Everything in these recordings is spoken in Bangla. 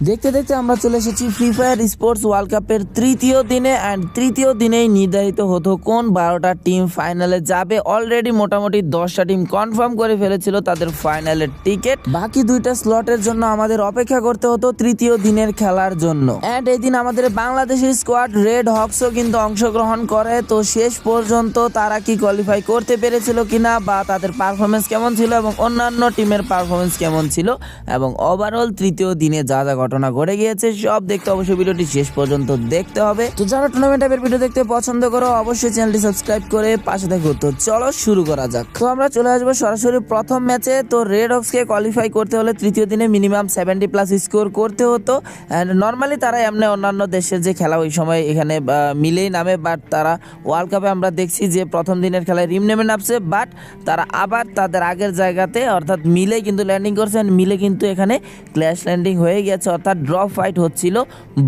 দেখতে দেখতে আমরা চলে এসেছি ফ্রি ফায়ার স্পোর্টস ওয়ার্ল্ড কাপের তৃতীয় দিনে অ্যান্ড তৃতীয় দিনেই নির্ধারিত হতো কোন 12টা টিম ফাইনালে যাবে। অলরেডি মোটামুটি 10টা টিম কনফার্ম করে ফেলেছিল তাদের ফাইনালের টিকিট। বাকি 2টা স্লটের জন্য আমাদের অপেক্ষা করতে হতো তৃতীয় দিনের খেলার জন্য। অ্যান্ড এই দিন আমাদের বাংলাদেশের স্কোয়াড রেড হকসও কিন্তু অংশগ্রহণ করে। তো শেষ পর্যন্ত তারা কি কোয়ালিফাই করতে পেরেছিল কিনা বা তাদের পারফরমেন্স কেমন ছিল এবং অন্যান্য টিমের পারফরমেন্স কেমন ছিল এবং ওভারঅল তৃতীয় দিনে যা যা ঘটনা ঘটে গিয়েছে সব দেখতে অবশ্যই ভিডিওটি শেষ পর্যন্ত দেখতে হবে। তো যারা টুর্নামেন্ট টাইপের ভিডিও দেখতে পছন্দ করো অবশ্যই চ্যানেলটি সাবস্ক্রাইব করে পাশে থাকো। তো চলো শুরু করা যাক। তো আমরা চলে আসবো সরাসরি প্রথম ম্যাচে। তো রেড হক্সকে কোয়ালিফাই করতে হলে তৃতীয় দিনে মিনিমাম 70+ স্কোর করতে হতো। অ্যান্ড নর্মালি তারা এমনি অন্যান্য দেশের যে খেলা ওই সময় এখানে মিলেই নামে, বাট তারা ওয়ার্ল্ড কাপে আমরা দেখছি যে প্রথম দিনের খেলায় রিম নেমে নামছে, বাট তারা আবার তাদের আগের জায়গাতে অর্থাৎ মিলে কিন্তু ল্যান্ডিং করছে। মিলে কিন্তু এখানে ক্ল্যাশ ল্যান্ডিং হয়ে গেছে, অর্থাৎ ড্রপ ফাইট হচ্ছিল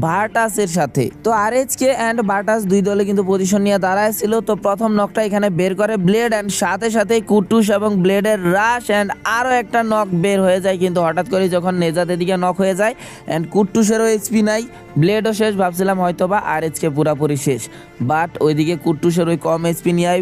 ভার্টাসের সাথে। তো আরএইচকে অ্যান্ড ভার্টাস দুই দলে কিন্তু পজিশন নিয়ে দাঁড়ায়ছিল। তো প্রথম নকটা এখানে বের করে ব্লেড অ্যান্ড সাথে সাথে কুটুস এবং ব্লেডের রাশ অ্যান্ড আরও একটা নক বের হয়ে যায়। কিন্তু হঠাৎ করে যখন নেজাদের দিকে নক হয়ে যায় অ্যান্ড কুটুসেরও এইচপি নাই, ব্লেডও শেষ, ভাবছিলাম হয়তো বা আরএইচকে পুরাপুরি শেষ, বাট ওইদিকে কুটুসের ওই কম এইচপি নিয়ে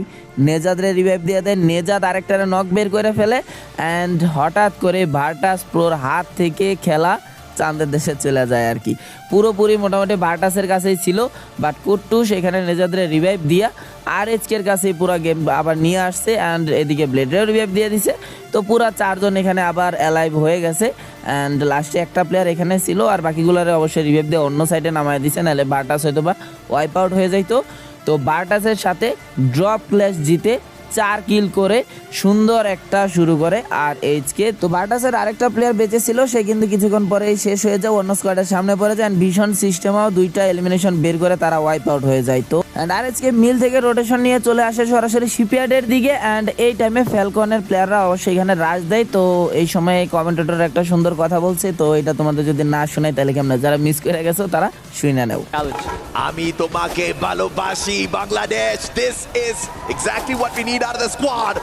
নেজাদরে রিভাইভ দিয়ে দেয়। নেজাদ আরেকটারে নক বের করে ফেলে অ্যান্ড হঠাৎ করে ভার্টাস প্রোর হাত থেকে খেলা চাঁদের দেশে চলে যায় আর কি। পুরোপুরি মোটামুটি ভার্টাসের কাছেই ছিল, বাট কুট্টুস এখানে নেজাদরে রিভাইভ দিয়া আরএইচকের কাছেই পুরো গেম আবার নিয়ে আসছে অ্যান্ড এদিকে ব্লেডেরও রিভাইভ দিয়ে দিছে। তো পুরা 4 জন এখানে আবার অ্যালাইভ হয়ে গেছে অ্যান্ড লাস্টে একটা প্লেয়ার এখানে ছিল আর বাকিগুলোরে অবশ্যই রিভাইভ দিয়ে অন্য সাইডে নামায় দিছে, নাহলে ভার্টাস হয়তো বা ওয়াইপ আউট হয়ে যাইতো। তো ভার্টাসের সাথে ড্রপ ক্ল্যাশ জিতে 4 কিল করে সুন্দর একটা শুরু করে আর এইচকে। তো ভার্টাসের আরেকটা প্লেয়ার বেঁচে ছিল, সে কিন্তু কিছুক্ষণ পরেই শেষ হয়ে যায়, অন্য স্কোয়াডের সামনে পড়ে যায়। ভীষণ সিস্টেমেও 2টা এলিমিনেশন বের করে তারা ওয়াইপ আউট হয়ে যায়। তো আরএইচকে মিল থেকে রোটেশন নিয়ে চলে আসে সরাসরি শিপইয়ার্ডের দিকে অ্যান্ড এই টাইমে ফ্যালকনের প্লেয়াররা অবশ্যই এখানে রাশ দেয়। তো এই সময় কমেন্টেটর একটা সুন্দর কথা বলছে, তো এটা তোমাদের যদি না শোনাই তাহলে কেমন, যারা মিস করে গেছো তারা শুনে নেও। আমি তোমাকে ভালোবাসি Bangladesh, this is exactly what we need out of the squad.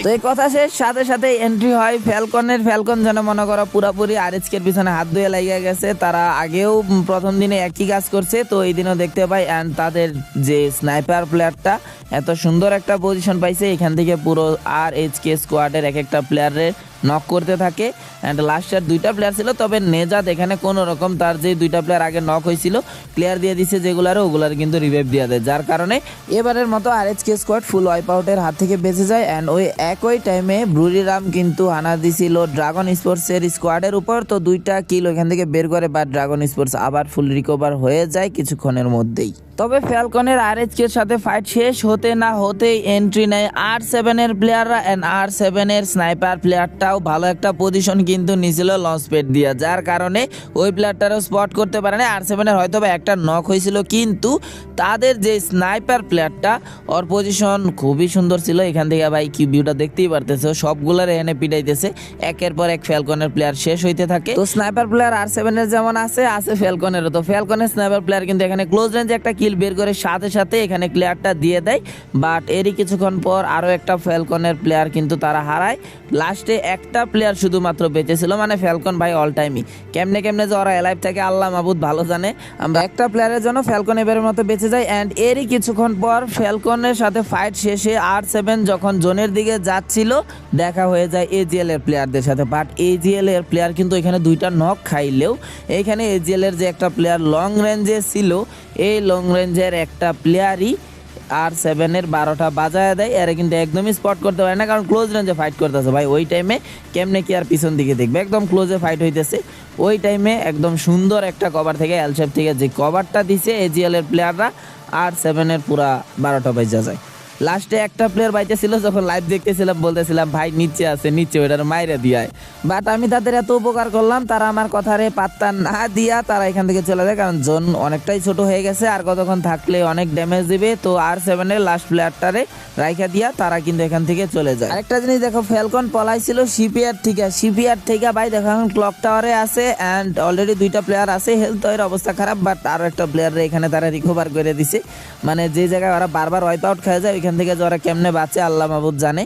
তো এই কথা শেষ সাথে সাথে এন্ট্রি হয় ফ্যালকনের। ফ্যালকন যেন মনে করো পুরাপুরি আরএইচকের পিছনে হাত ধুয়ে লাগিয়ে গেছে। তারা আগেও প্রথম দিনে একই কাজ করছে, তো এই দিনও দেখতে পাই অ্যান্ড তাদের যে স্নাইপার প্লেয়ারটা এত সুন্দর একটা পজিশন পাইছে, এখান থেকে পুরো আরএইচকে স্কোয়াডের এক একটা প্লেয়ারের নক করতে থাকে অ্যান্ড লাস্টের 2টা প্লেয়ার ছিল। তবে নেজাদ এখানে কোনো রকম তার যে 2টা প্লেয়ার আগে নক হয়েছিল ক্লিয়ার দিয়ে দিচ্ছে যেগুলার, ওগুলার কিন্তু রিভাইভ দিয়ে দেয়, যার কারণে এবারের মতো আরএইচকে স্কোয়াড ফুল ওয়াইপ আউটের হাত থেকে বেঁচে যায়। অ্যান্ড ওই একই টাইমে ব্রুরিরাম কিন্তু হানা দিছিল ড্রাগন স্পোর্টসের স্কোয়াডের উপর। তো 2টা কিল ওইখান থেকে বের করে, বাট ড্রাগন স্পোর্টস আবার ফুল রিকভার হয়ে যায় কিছুক্ষণের মধ্যেই। তবে ফ্যালকনের আরএইচকের সাথে ফাইট শেষ হতে না হতেই এন্ট্রি নেয় R7-এর প্লেয়াররা অ্যান্ড R7-এর স্নাইপার প্লেয়ারটাও ভালো একটা পজিশন কিন্তু নিয়েছিল লঞ্চ প্যাড দিয়া, যার কারণে ওই প্লেয়ারটারও স্পট করতে পারে না। R7-এর হয়তো বা একটা নক হয়েছিল, কিন্তু তাদের যে স্নাইপার প্লেয়ারটা ওর পজিশন খুবই সুন্দর ছিল। এখান থেকে ভাই কি ভিউটা দেখতেই পারতেছে, সবগুলার এখানে পিটাইতেছে, একের পর এক ফ্যালকনের প্লেয়ার শেষ হইতে থাকে। তো স্নাইপার প্লেয়ার R7-এর যেমন আছে ফ্যালকনেরও। তো ফ্যালকনের স্নাইপার প্লেয়ার কিন্তু এখানে ক্লোজ রেঞ্জে একটা কিল বের করে সাথে সাথে এখানে ক্লিয়ারটা দিয়ে দেয়, বাট এরই কিছুক্ষণ পর আরও একটা ফ্যালকনের প্লেয়ার কিন্তু তারা হারায়। লাস্টে একটা প্লেয়ার শুধুমাত্র বেঁচে ছিল, মানে ফ্যালকন ভাই অল টাইমই কেমনে কেমনে যে ওরা অ্যালাইভ থাকে আল্লাহ মাহবুদ ভালো জানে। আমরা একটা প্লেয়ারের জন্য ফ্যালকন এবারের মতো বেঁচে যায় অ্যান্ড এরই কিছুক্ষণ পর ফ্যালকনের সাথে ফাইট শেষে R7 যখন জোনের দিকে যাচ্ছিল দেখা হয়ে যায় AGL এর প্লেয়ারদের সাথে, বাট AGL এর প্লেয়ার কিন্তু এখানে 2টা নক খাইলেও এইখানে AGL এর যে একটা প্লেয়ার লং রেঞ্জে ছিল, এই লং রেঞ্জের একটা প্লেয়ারই R7-এর 12টা বাজায় দেয়। এরা কিন্তু একদমই স্পট করতে পারে না, কারণ ক্লোজ রেঞ্জে ফাইট করতেছে ভাই। ওই টাইমে কেমনে কি আর পিছন দিকে দেখবে, একদম ক্লোজে ফাইট হইতেছে। ওই টাইমে একদম সুন্দর একটা কভার থেকে এলশেপ থেকে যে কভারটা দিছে AGL এর প্লেয়াররা, R7-এর পুরা 12টা বাজা যায়। লাস্টে একটা প্লেয়ার বাইতে ছিল, যখন লাইভ দেখতেছিলাম বলতেছিলাম ভাই নিচে আছে, নিচে ওইটার মাইরে দিয়ায়, বাট আমি তাদের এত উপকার করলাম, তারা আমার কথারে পাত্তা না দিয়া তারা এখান থেকে চলে যায়, কারণ জোন অনেকটাই ছোট হয়ে গেছে আর কতক্ষণ থাকলে অনেক ড্যামেজ দিবে। তো R7-এর লাস্ট প্লেয়ারটারে রাইখা দিয়া তারা কিন্তু এখান থেকে চলে যায়। আরেকটা জিনিস দেখো, ফ্যালকন পলাইছিল শিপইয়ার্ড থেকে ভাই দেখো এখন ক্লক টাওয়ারে আছে অ্যান্ড অলরেডি 2টা প্লেয়ার আছে, হেলথ এর অবস্থা খারাপ, বাট আরও একটা প্লেয়ার এখানে তারা রিকভার করে দিছে। মানে যে জায়গায় ওরা বারবার ওয়াইপ আউট খেয়ে যায় ওইখান থেকে যে ওরা কেমনে বাঁচে আল্লাহ মাহবুদ জানে।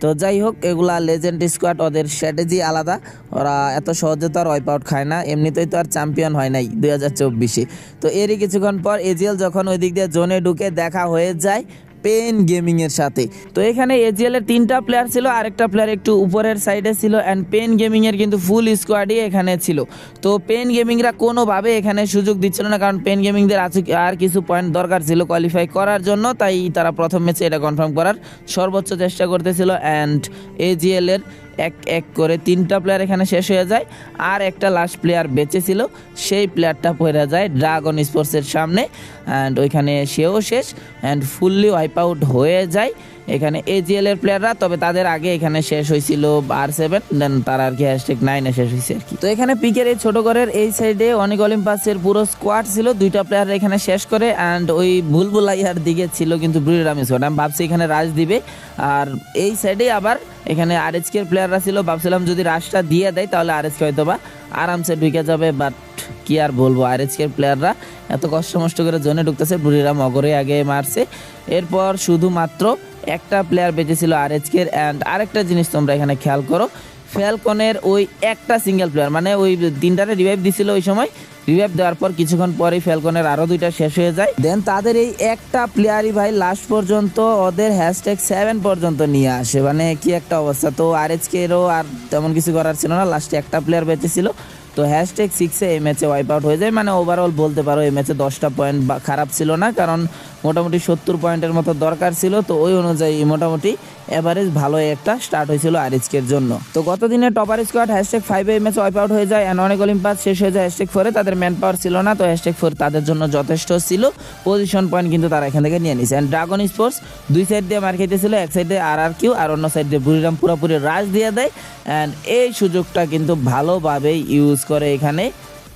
তো যাই হোক, এগুলা লেজেন্ড স্কোয়াড, ওদের স্ট্র্যাটেজি আলাদা, ওরা এত সহজে তো আর ওয়াইপ আউট খায় না, এমনিতেই তো আর চ্যাম্পিয়ন হয় নাই 2024-এ। তো এরই কিছুক্ষণ পর এজিএল যখন ওই দিক দিয়ে জোনে ঢুকে দেখা হয়ে যায় পেন গেমিং এর সাথে। তো এখানে এজিএল এর 3টা প্লেয়ার ছিল, আরেকটা প্লেয়ার একটু উপরের সাইডে ছিল, অ্যান্ড পেন গেমিং এর কিন্তু ফুল স্কোয়াডই এখানে ছিল। তো পেন গেমিংরা কোনোভাবে এখানে সুযোগ দিচ্ছিল না, কারণ পেন গেমিংদের আর কিছু পয়েন্ট দরকার ছিল কোয়ালিফাই করার জন্য, তাই তারা প্রথম ম্যাচে এটা কনফার্ম করার সর্বোচ্চ চেষ্টা করতেছিল। অ্যান্ড এজিএল এর এক এক করে 3টা প্লেয়ার এখানে শেষ হয়ে যায়, আর একটা লাস্ট প্লেয়ার বেঁচে ছিল, সেই প্লেয়ারটা পড়ে যায় ড্রাগন স্পোর্টসের সামনে, অ্যান্ড ওইখানে সেও শেষ, অ্যান্ড ফুললি ওয়াইপ আউট হয়ে যায় এখানে এজিএল এর প্লেয়াররা। তবে তাদের আগে এখানে শেষ হয়েছিল R7, দেন তারা আর কি #9-এ শেষ হয়েছে আর কি। তো এখানে পিকের এই ছোট ঘরের এই সাইডে অনেক অলিম্পাসের পুরো স্কোয়াড ছিল, 2টা প্লেয়ার এখানে শেষ করে, অ্যান্ড ওই বুলবুলাইয়ার দিকে ছিল কিন্তু বুরিরাম স্কোয়াড। আমি ভাবছি এখানে রাশ দিবে, আর এই সাইডে আবার এখানে আরএচকে এর প্লেয়াররা ছিল, ভাবছিলাম যদি রাশটা দিয়ে দেয় তাহলে আরএচকে হয়তো বা আরামসে ঢুকে যাবে, বাট কি আর বলবো, আরএচকে এর প্লেয়াররা এত কষ্ট মষ্ট করে জোনে ঢুকতেছে, বুরিরাম অগরে আগে মারছে। এরপর শুধুমাত্র একটা প্লেয়ার বেঁচেছিল আরএচকে এর। অ্যান্ড আরেকটা জিনিস তোমরা এখানে খেয়াল করো, ফ্যালকনের ওই একটা সিঙ্গেল প্লেয়ার, মানে ওই 3টারে রিভাইভ দিছিল, ওই সময় রিভাইভ দেওয়ার পর কিছুক্ষণ পরেই ফ্যালকনের আরও 2টা শেষ হয়ে যায়। দেন তাদের এই একটা প্লেয়ারই ভাই লাস্ট পর্যন্ত ওদের #7 পর্যন্ত নিয়ে আসে, মানে কি একটা অবস্থা। তো আরএচকে এরও আর তেমন কিছু করার ছিল না, লাস্টে একটা প্লেয়ার বেঁচে ছিল। তো #6-এ এই ম্যাচে ওয়াইপ আউট হয়ে যায়, মানে ওভারঅল বলতে পারো এই ম্যাচে 10টা পয়েন্ট খারাপ ছিল না, কারণ মোটামুটি 70 পয়েন্টের মতো দরকার ছিল। তো ওই অনুযায়ী মোটামুটি এভারেজ ভালো একটা স্টার্ট হয়েছিল আরএচকের জন্য। তো গত দিনে টপার স্কোয়াড #5-এ এই ম্যাচে ওয়াইপ আউট হয়ে যায়, অ্যান্ড অনেক অলিম্পাস শেষ হয়ে যায় #4-এ। তাদের ম্যান পাওয়ার ছিল না, তো #4 তাদের জন্য যথেষ্ট ছিল, পজিশন পয়েন্ট কিন্তু তারা এখান থেকে নিয়ে নিয়েছে। অ্যান্ড ড্রাগন স্পোর্টস 2 সাইড দিয়ে মার খেতেছিল, এক সাইডে RRQ আর অন্য সাইড দিয়ে বুরিরাম পুরোপুরি রাশ দিয়ে দেয়, অ্যান্ড এই সুযোগটা কিন্তু ভালোভাবেই ইউজ করে এখানে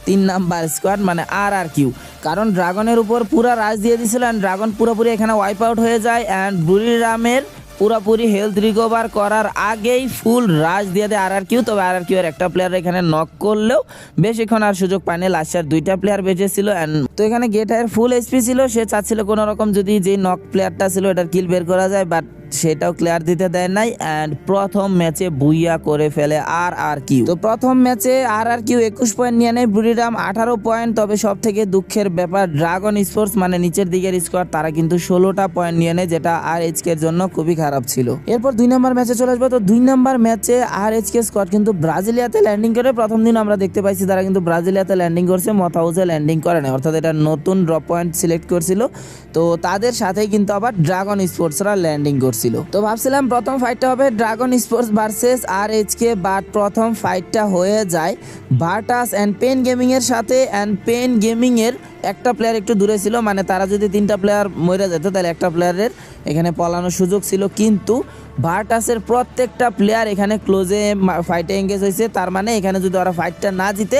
3 নাম্বার স্কোয়াড মানে RRQ, কারণ ড্রাগনের উপর পুরা রাশ দিয়ে দিয়েছিল, অ্যান্ড ড্রাগন পুরোপুরি এখানে ওয়াইপ আউট হয়ে যায়, অ্যান্ড বুরিরামের পুরোপুরি হেলথ রিকভার করার আগেই ফুল রাশ দিয়ে দেয় RRQ। তবে RRQ এর একটা প্লেয়ার এখানে নক করলেও বেশিক্ষণ আর সুযোগ পায়নি, লাস্টের 2টা প্লেয়ার বেঁচে ছিল। অ্যান্ড তো এখানে গেটারের ফুল এইচপি ছিল, সে চাচ্ছিল কোনো রকম যদি যে নক প্লেয়ারটা ছিল এটার কিল বের করা যায়, বাট সেটাও ক্লিয়ার দিতে দেয় নাই, অ্যান্ড প্রথম ম্যাচে বুইয়া করে ফেলে RRQ। তো প্রথম ম্যাচে RRQ 21 পয়েন্ট নিয়ে নেয়, বুরিরাম 18 পয়েন্ট। তবে সব থেকে দুঃখের ব্যাপার ড্রাগন স্পোর্টস মানে নিচের দিকের স্কোয়াড, তারা কিন্তু 16টা পয়েন্ট নিয়ে নেয়, যেটা আরএচকে এর জন্য খুবই খারাপ ছিল। এরপর 2 নম্বর ম্যাচে চলে আসবো। তো 2 নম্বর ম্যাচে আরএচকে স্কোয়াড কিন্তু ব্রাজিলিয়াতে ল্যান্ডিং করে। প্রথম দিন আমরা দেখতে পাইছি তারা কিন্তু ব্রাজিলিয়াতে ল্যান্ডিং করছে, মথাউসে ল্যান্ডিং করে না, অর্থাৎ এটা নতুন ড্রপ পয়েন্ট সিলেক্ট করছিল। তো তাদের সাথেই কিন্তু আবার ড্রাগন স্পোর্টসরা ল্যান্ডিং করছিল। তো ভাবছিলাম প্রথম ফাইটটা হবে ড্রাগন স্পোর্টস ভার্সেস আরএচকে, বাট প্রথম ফাইটটা হয়ে যায় ভার্টাস অ্যান্ড পেন গেমিং এর সাথে। অ্যান্ড পেন গেমিং এর একটা প্লেয়ার একটু দূরে ছিল, মানে তারা যদি 3টা প্লেয়ার মরে যেত তাহলে একটা প্লেয়ারের এখানে পলানোর সুযোগ ছিল, কিন্তু ভার্টাসের প্রত্যেকটা প্লেয়ার এখানে ক্লোজে ফাইটে এঙ্গেজ হয়েছে। তার মানে এখানে যদি ওরা ফাইটটা না জিতে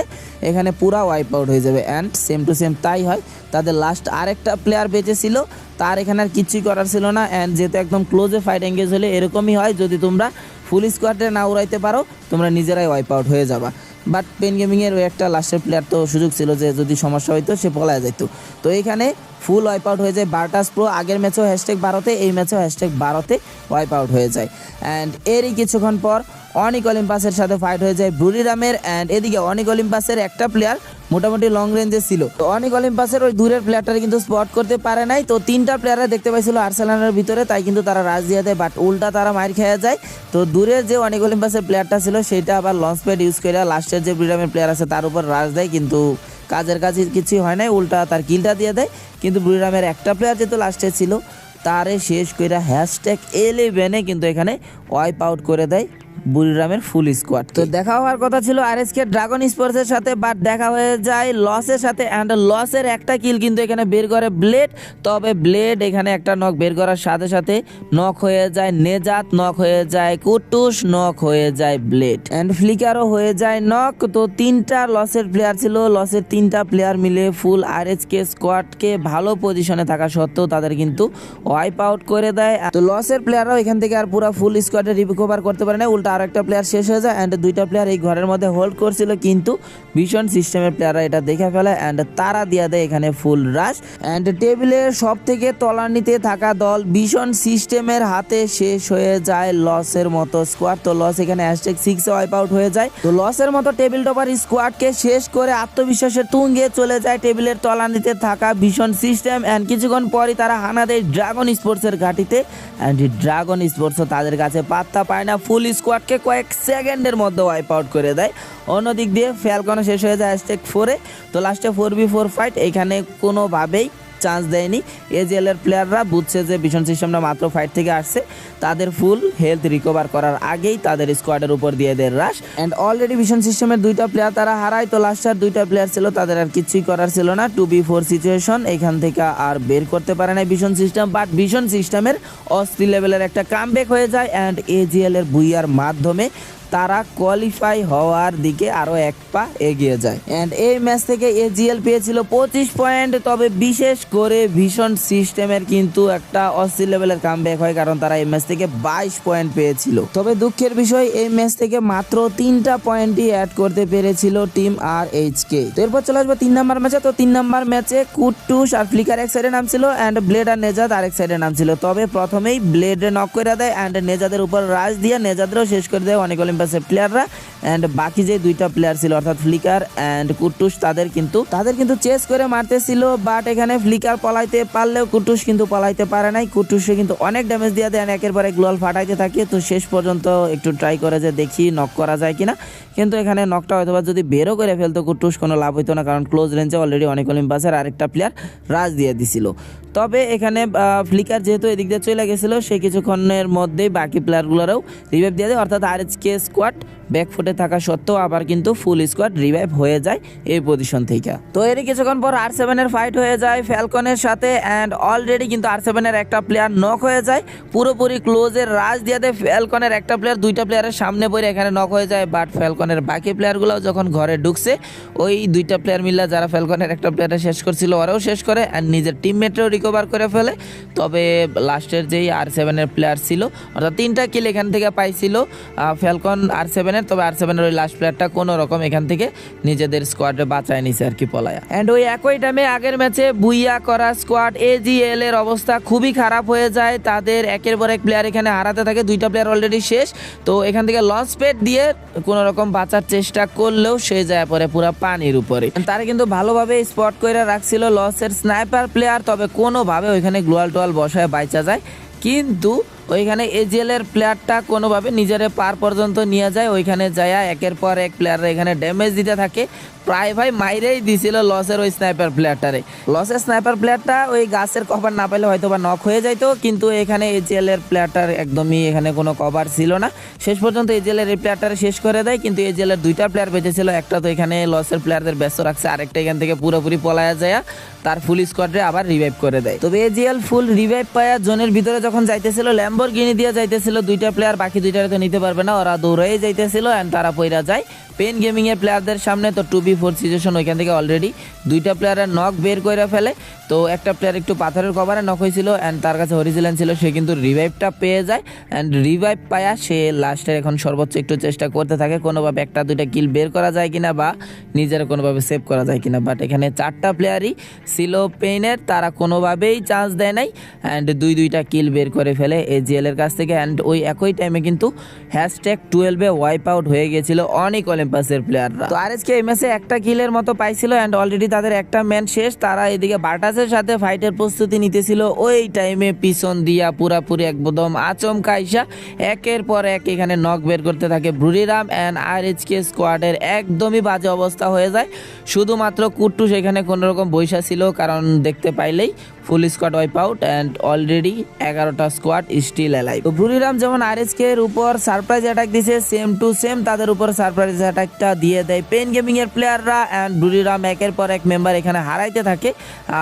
এখানে পুরা ওয়াইপ আউট হয়ে যাবে, অ্যান্ড সেম টু সেম তাই হয়। তাদের লাস্ট আরেকটা প্লেয়ার বেঁচে ছিল, তার এখানে আর কিছুই করার ছিল না, অ্যান্ড যেহেতু একদম ক্লোজে ফাইট এঙ্গেজ হলে এরকমই হয়, যদি তোমরা ফুল স্কোয়াডে না উড়াইতে পারো তোমরা নিজেরাই ওয়াইপ আউট হয়ে যাবা। বাট পেন গেমিংয়ের ওই একটা লাস্টের প্লেয়ার তো সুযোগ ছিল যে যদি সমস্যা হইতো সে পলায় যেত। তো এইখানে ফুল ওয়াইপ আউট হয়ে যায় ভার্টাস প্রো। আগের ম্যাচেও #12-তে, এই ম্যাচেও #12-তে ওয়াইপ আউট হয়ে যায়। অ্যান্ড এরই কিছুক্ষণ পর অনিক অলিম্পাসের সাথে ফাইট হয়ে যায় বুরিরামের। অ্যান্ড এদিকে অনিক অলিম্পাসের একটা প্লেয়ার মোটামুটি লং রেঞ্জে ছিল, তো অনিক অলিম্পাসের ওই দূরের প্লেয়ারটারে কিন্তু স্পট করতে পারে নাই। তো 3টা প্লেয়াররা দেখতে পাইছিল আর্সেনালের ভিতরে, তাই কিন্তু তারা রাশ দিয়ে দেয়, বাট উল্টা তারা মার খেয়ে যায়। তো দূরের যে অনিক অলিম্পাসের প্লেয়ারটা ছিল সেটা আবার লঞ্চ প্যাড ইউজ করে লাস্টের যে বুরিরামের প্লেয়ার আছে তার উপর রাশ দেয়, কিন্তু কাজের কাছে কিছুই হয় নাই, উল্টা তার কিলটা দিয়ে দেয়। কিন্তু বুরিরামের একটা প্লেয়ার যেহেতু লাস্টে ছিল তারে শেষ করে #11-এ কিন্তু এখানে ওয়াইপ আউট করে দেয় বুরিরামের ফুল স্কোয়াড। তো দেখা হওয়ার কথা ছিল আরএচকে ড্রাগন স্পোর্টসের সাথে, বাট দেখা হয়ে যায় লসের সাথে। অ্যান্ড লসের একটা কিল কিন্তু এখানে বের করে ব্লেড। তবে ব্লেড এখানে একটা নক বের করার সাথে সাথে নক হয়ে যায় নেজাত, নক হয়ে যায় কুটুস, নক হয়ে যায় ব্লেড, অ্যান্ড ফ্লিকারও হয়ে যায় নক। তো 3টা লসের প্লেয়ার ছিল, লসের 3টা প্লেয়ার মিলে ফুল আরএচকে স্কোয়াডকে ভালো পজিশনে থাকা সত্ত্বেও তাদের কিন্তু ওয়াইপ আউট করে দেয়। তো লসের প্লেয়াররাও এখান থেকে আর পুরো ফুল স্কোয়াডে রিকভার করতে পারে না, উল্টা উল্টা আর একটা প্লেয়ার শেষ হয়ে যায় অ্যান্ড দুইটা প্লেয়ার এই ঘরের মধ্যে হোল্ড করছিল, কিন্তু ভীষণ সিস্টেমের প্লেয়াররা এটা দেখে ফেলে অ্যান্ড তারা দিয়ে দেয় এখানে ফুল রাশ অ্যান্ড টেবিলের সব থেকে তলানিতে থাকা দল ভীষণ সিস্টেমের হাতে শেষ হয়ে যায় লসের মতো স্কোয়াড। তো লস এখানে #6 ওয়াইপ আউট হয়ে যায়। তো লসের মতো টেবিল টপার স্কোয়াডকে শেষ করে আত্মবিশ্বাসের তুঙ্গে চলে যায় টেবিলের তলানিতে থাকা ভীষণ সিস্টেম অ্যান্ড কিছুক্ষণ পরই তারা হানা দেয় ড্রাগন স্পোর্টসের ঘাটিতে অ্যান্ড ড্রাগন স্পোর্টসও তাদের কাছে পাত্তা পায় না, ফুল স্কোয়াডকে কয়েক সেকেন্ডের মধ্যে ওয়াইপ আউট করে দেয়। অন্যদিক দিয়ে ফ্যালকনও শেষ হয়ে যায় #4-এ। তো লাস্টে 4v4 ফাইট, এখানে কোনোভাবেই চান্স দেয়নি। এজিএল এর প্লেয়াররা বুঝছে যে ভীষণ সিস্টেমটা মাত্র ফাইট থেকে আসছে, তাদের ফুল হেলথ রিকভার করার আগেই তাদের স্কোয়াডের উপর দিয়ে দেয় রাশ অ্যান্ড অলরেডি ভীষণ সিস্টেমের দুইটা প্লেয়ার তারা হারায়। তো লাস্টার দুইটা প্লেয়ার ছিল, তাদের আর কিছুই করার ছিল না। 2v4 সিচুয়েশন, এখান থেকে আর বের করতে পারে না ভীষণ সিস্টেম, বাট ভীষণ সিস্টেমের অস্থির লেভেলের একটা কামব্যাক হয়ে যায় অ্যান্ড এজিএল এর বুইয়ার মাধ্যমে তারা কোয়ালিফাই হওয়ার দিকে আরও এক পা এগিয়ে যায় অ্যান্ড এই ম্যাচ থেকে এজিএল পেয়েছিল 25 পয়েন্ট। তবে বিশেষ করে ভীষণ সিস্টেমের কিন্তু একটা অস্থির লেভেলের কামব্যাক হয়, কারণ তারা এই ম্যাচ থেকে 22 পয়েন্ট পেয়েছিল। তবে দুঃখের বিষয় এই ম্যাচ থেকে মাত্র 3টা পয়েন্টই অ্যাড করতে পেরেছিল টিম RHK। তো এরপর চলে আসবো 3 নম্বর ম্যাচে। তো 3 নম্বর ম্যাচে কুট্টুস আর ফ্লিকার এক সাইডে নামছিল অ্যান্ড ব্লেড আর নেজাদ আরেক সাইডে নামছিল। তবে প্রথমেই ব্লেডে নক করে দেয় অ্যান্ড নেজাদের উপর রাশ দিয়ে নেজাদেরও শেষ করে দেয় অনেক অলিম্পাসের প্লেয়াররা অ্যান্ড বাকি যে দুইটা প্লেয়ার ছিল অর্থাৎ ফ্লিকার অ্যান্ড কুট্টুস তাদের কিন্তু চেস করে মারতেছিল, বাট এখানে ফ্লিকার পলাইতে পারলেও কুট্টুস কিন্তু পলাইতে পারে নাই। কুট্টুসে কিন্তু অনেক ড্যামেজ দিয়ে দেয় একের পর এক গ্লোয়াল ফাটাইতে থাকে। তো শেষ পর্যন্ত একটু ট্রাই করে যে দেখি নক করা যায় কিনা, কিন্তু এখানে নকটা হয়তো যদি বেরো করে ফেলতো কুট্টুস কোনো লাভ হইতো না, কারণ ক্লোজ রেঞ্জে অলরেডি অনেক অলিম্পাসের আরেকটা প্লেয়ার রাজ দিয়ে দিছিল। তবে এখানে ফ্লিকার যেহেতু এদিক দিয়ে চলে গেছিলো, সে কিছুক্ষণের মধ্যেই বাকি প্লেয়ারগুলোরও রিভাইভ দিয়ে দেয়, অর্থাৎ RHK স্কোয়াড ব্যাকফুটে থাকা সত্ত্বেও আবার কিন্তু ফুল স্কোয়াড রিভাইভ হয়ে যায় এই পজিশন থেকে। তো এরই কিছুক্ষণ পর R7 এর ফাইট হয়ে যায় ফ্যালকনের সাথে অ্যান্ড অলরেডি কিন্তু R7 এর একটা প্লেয়ার নক হয়ে যায়, পুরোপুরি ক্লোজের রাজ দিয়ে দেয় ফ্যালকনের একটা প্লেয়ার, দুইটা প্লেয়ারের সামনে পড়ে এখানে নক হয়ে যায়। বাট ফ্যালকনের বাকি প্লেয়ারগুলো যখন ঘরে ঢুকছে, ওই দুইটা প্লেয়ার মিলে যারা ফ্যালকনের একটা প্লেয়ারে শেষ করছিল ওরাও শেষ করে অ্যান্ড নিজের টিমমেটরাও রিকভার করে ফেলে। তবে লাস্টের যেই R7 এর প্লেয়ার ছিল, অর্থাৎ 3টা কিল এখান থেকে পাইছিল ফ্যালকন R7 এর, তবে R7 এর ওই লাস্ট প্লেয়ারটা কোনো রকম এখান থেকে নিজেদের স্কোয়াডে বাঁচায় নিছে আর কি পলায়া। অ্যান্ড ওই একই টাইমে আগের ম্যাচে বুইয়া করা স্কোয়াড AGL এর অবস্থা খুবই খারাপ হয়ে যায়, তাদের একের পর এক প্লেয়ার এখানে হারাতে থাকে, দুইটা প্লেয়ার অলরেডি শেষ। তো এখান থেকে লঞ্চ প্যাড দিয়ে কোনো রকম বাঁচার চেষ্টা করলেও সে যায় পরে পুরো পানির উপরে। তারা কিন্তু ভালোভাবে স্পট করে রাখছিল লসের স্নাইপার প্লেয়ার, তবে কোনোভাবে ওইখানে গ্লোয়াল টোয়াল বসায় বাইচা যায়, কিন্তু ওইখানে AGL এর প্লেয়ারটা কোনোভাবে নিজের পার পর্যন্ত নিয়ে যায়, ওইখানে যায় একের পর এক প্লেয়াররা এখানে ড্যামেজ দিতে থাকে, প্রায় ভাই মাইরেই দিছিল লসের ওই স্নাইপার প্লেয়ারটারে। লসের স্নাইপার প্লেয়ারটা ওই গাছের কভার না পাইলে হয়তো বা নক হয়ে যাইতো, কিন্তু এখানে AGL এর প্লেয়ারটার একদমই এখানে কোনো কভার ছিল না। শেষ পর্যন্ত AGL এর এই প্লেয়ারটারে শেষ করে দেয়, কিন্তু AGL এর দুইটা প্লেয়ার বেঁচে ছিল, একটা তো এখানে লসের প্লেয়ারদের ব্যস্ত রাখছে, আরেকটা এখান থেকে পুরোপুরি পলায়া যায় তার ফুল স্কোয়াডে আবার রিভাইভ করে দেয়। তবে AGL ফুল রিভাইভ পায়া জোনের ভিতরে যখন যাইতেছিল ল্যাম্বরগিনি দিয়ে যাইতেছিল দুইটা প্লেয়ার, বাকি দুইটারে তো নিতে পারবে না, ওরা দৌড়াই যাইতেছিল অ্যান্ড তারা পইরা যায় পেন গেমিং এর প্লেয়ারদের সামনে। তো 2v4 সিচুয়েশন, ওইখান থেকে অলরেডি দুইটা প্লেয়ারের নক বের করে ফেলে। তো একটা প্লেয়ার একটু পাথরের কভারে নক হয়েছিল অ্যান্ড তার কাছে হরিজিলেন ছিল, সে কিন্তু রিভাইভটা পেয়ে যায় অ্যান্ড রিভাইভ পায়া সে লাস্টের এখন সর্বোচ্চ একটু চেষ্টা করতে থাকে কোনোভাবে একটা দুইটা কিল বের করা যায় কিনা বা নিজের কোনোভাবে সেভ করা যায় কিনা। বাট এখানে 4টা প্লেয়ারই ছিল পেইনের, তারা কোনোভাবেই চান্স দেয় নাই অ্যান্ড দুইটা কিল বের করে ফেলে AGL এর কাছ থেকে। অ্যান্ড ওই একই টাইমে কিন্তু #12 ওয়াইপ আউট হয়ে গেছিল অনেক অলিম্পাসের প্লেয়াররা। তো RHK এই ম্যাচে একটা কিলের মতো পাইছিল অ্যান্ড অলরেডি তাদের একটা ম্যান শেষ, তারা এদিকে বাটাসের সাথে ফাইটের প্রস্তুতি নিতেছিল। ওই টাইমে পিছন দিয়া পুরাপুরি একদম আচমকা আইসা একের পর এক এখানে নক বের করতে থাকে ব্রুরিরাম অ্যান্ড RHK স্কোয়াডের একদমই বাজে অবস্থা হয়ে যায়। শুধুমাত্র কুট্টুস এখানে কোনোরকম বৈশা ছিল, কারণ দেখতে পাইলেই full squad wipe out and already 11টা স্কোয়াড স্টিল অ্যালাইভ। তো ব্রুরিরাম যেমন RHK এর উপর সারপ্রাইজ অ্যাটাক দিছে, সেম টু সেম তাদের উপর সারপ্রাইজ অ্যাটাকটা দিয়ে দেয় পেন গেমিং এর প্লেয়াররা অ্যান্ড ব্রুরিরাম একের পর এক মেম্বার এখানে হারাইতে থাকে।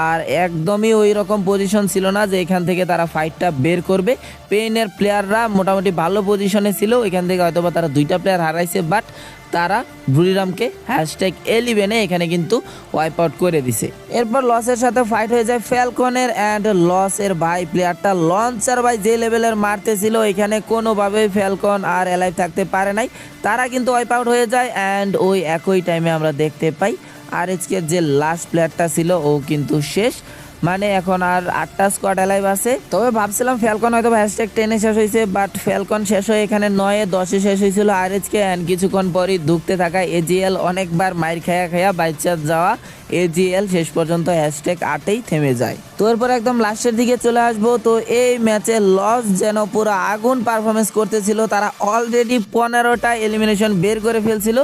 আর একদমই ওই রকম পজিশন ছিল না যে এখান থেকে তারা ফাইটটা বের করবে। পেনের প্লেয়াররা মোটামুটি ভালো পজিশনে ছিল, এখান থেকে হয়তো বা তারা 2টা প্লেয়ার হারাইছে, বাট তারা বুড়িরামকে #11 এখানে কিন্তু ওয়াইপ আউট করে দিছে। এরপর লসের সাথে ফাইট হয়ে যায় ফ্যালকনের অ্যান্ড লসের ভাই প্লেয়ারটা লঞ্চার ভাই যে লেভেলের মারতেছিল এখানে কোনোভাবেই ফ্যালকন আর অ্যালাইভ থাকতে পারে নাই, তারা কিন্তু ওয়াইপ আউট হয়ে যায়। অ্যান্ড ওই একই টাইমে আমরা দেখতে পাই আরএচকের যে লাস্ট প্লেয়ারটা ছিল ও কিন্তু শেষ, মানে এখন আর 8টা স্কোয়াড অ্যালাইভ আছে। তবে ভাবছিলাম ফ্যালকন হয়তো #10-এ শেষ হয়েছে, বাট ফ্যালকন শেষ হয়ে এখানে 9-10-এ শেষ হয়েছিল আরএচকে। অ্যান্ড কিছুক্ষণ পরই ঢুকতে থাকা এজিএল অনেকবার মাইর খায়া বাইচা যাওয়া এজিএল শেষ পর্যন্ত #8-এই থেমে যায়। তো এরপর একদম লাস্টের দিকে চলে আসবো। তো এই ম্যাচে লস যেন পুরো আগুন পারফরমেন্স করতেছিল, তারা অলরেডি 15টা এলিমিনেশন বের করে ফেলছিল।